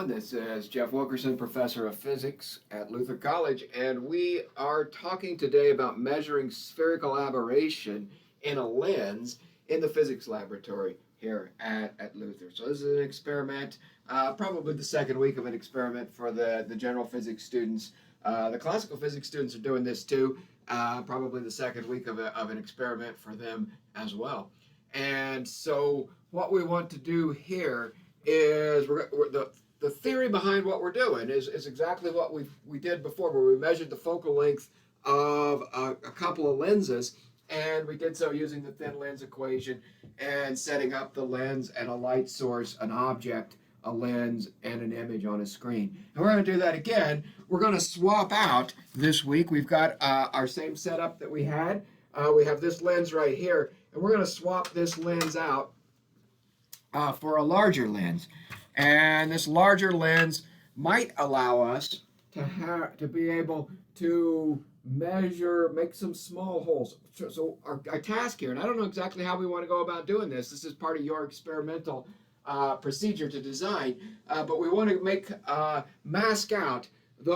everyone. This is Jeff Wilkerson, professor of physics at Luther College, and we are talking today about measuring spherical aberration in a lens in the physics laboratory here at Luther. So this is an experiment, probably the second week of an experiment for the general physics students. The classical physics students are doing this too, probably the second week of an experiment for them as well. And so what we want to do here is the theory behind what we're doing is exactly what we did before, where we measured the focal length of a couple of lenses, and we did so using the thin lens equation and setting up the lens and a light source, an object, a lens, and an image on a screen. And we're going to do that again. We're going to swap out this week. We've got our same setup that we had. We have this lens right here, and we're going to swap this lens out for a larger lens. And this larger lens might allow us to be able to measure, make some small holes. So our task here, and I don't know exactly how we want to go about doing this. This is part of your experimental procedure to design, but we want to mask out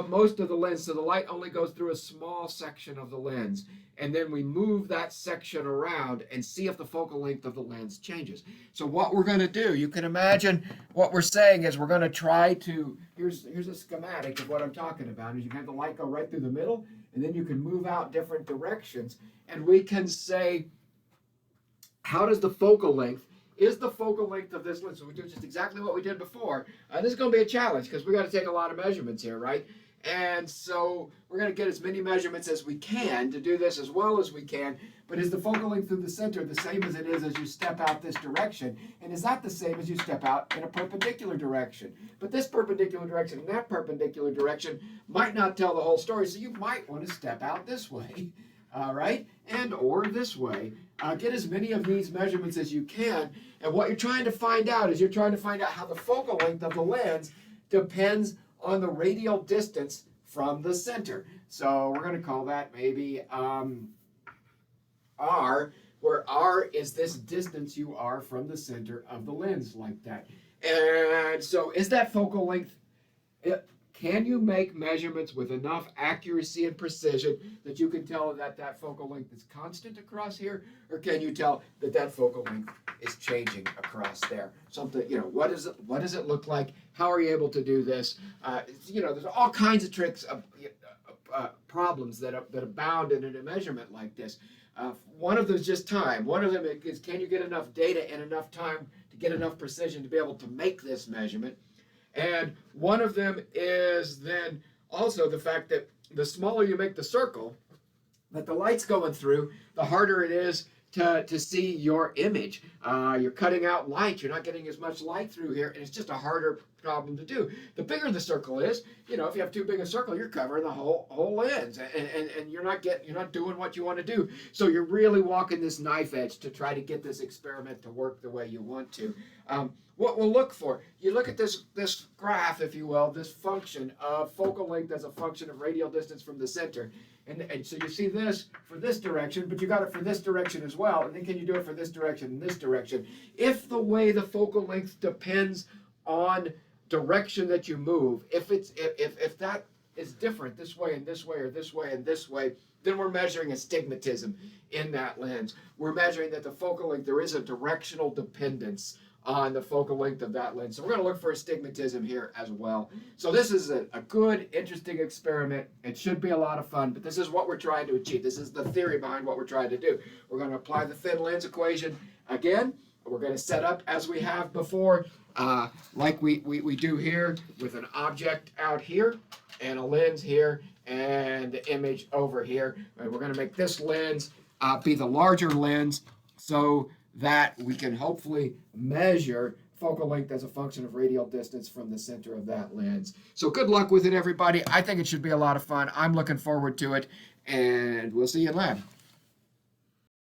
most of the lens, so the light only goes through a small section of the lens, and then we move that section around and see if the focal length of the lens changes. So what we're going to do, you can imagine what we're saying is we're going to try to, here's a schematic of what I'm talking about, is you can have the light go right through the middle, and then you can move out different directions, and we can say, how does the focal length, is the focal length of this lens, so we do just exactly what we did before. This is going to be a challenge because we got to take a lot of measurements here, right? And so we're going to get as many measurements as we can to do this as well as we can. But is the focal length through the center the same as it is as you step out this direction? And is that the same as you step out in a perpendicular direction? But this perpendicular direction and that perpendicular direction might not tell the whole story, so you might want to step out this way. Right? And or this way. Get as many of these measurements as you can. And what you're trying to find out is you're trying to find out how the focal length of the lens depends on the radial distance from the center. So we're going to call that maybe R, where R is this distance you are from the center of the lens, like that. And so is that focal length, can you make measurements with enough accuracy and precision that you can tell that that focal length is constant across here, or can you tell that that focal length is changing across there? Something, what does it look like? How are you able to do this? There's all kinds of tricks, problems that abound in a measurement like this. One of them is just time. One of them is, can you get enough data in enough time to get enough precision to be able to make this measurement? And one of them is then also the fact that the smaller you make the circle that the light's going through, the harder it is to see your image. You're cutting out light. You're not getting as much light through here, and it's just a harder problem to do. The bigger the circle is, if you have too big a circle, you're covering the whole lens, and you're not doing what you want to do. So you're really walking this knife edge to try to get this experiment to work the way you want to. What we'll look for, you look at this graph, if you will, this function of focal length as a function of radial distance from the center. And so you see this for this direction, but you got it for this direction as well. And then can you do it for this direction and this direction? If the way the focal length depends on direction that you move, if that is different this way and this way, or this way and this way, then we're measuring astigmatism in that lens. We're measuring that the focal length, there is a directional dependence on the focal length of that lens. So we're going to look for astigmatism here as well. So this is a good, interesting experiment. It should be a lot of fun, but this is what we're trying to achieve. This is the theory behind what we're trying to do. We're going to apply the thin lens equation again. We're going to set up as we have before, like we do here, with an object out here and a lens here and the image over here. And we're going to make this lens be the larger lens so that we can hopefully measure focal length as a function of radial distance from the center of that lens. So good luck with it, everybody. I think it should be a lot of fun. I'm looking forward to it, and we'll see you in lab.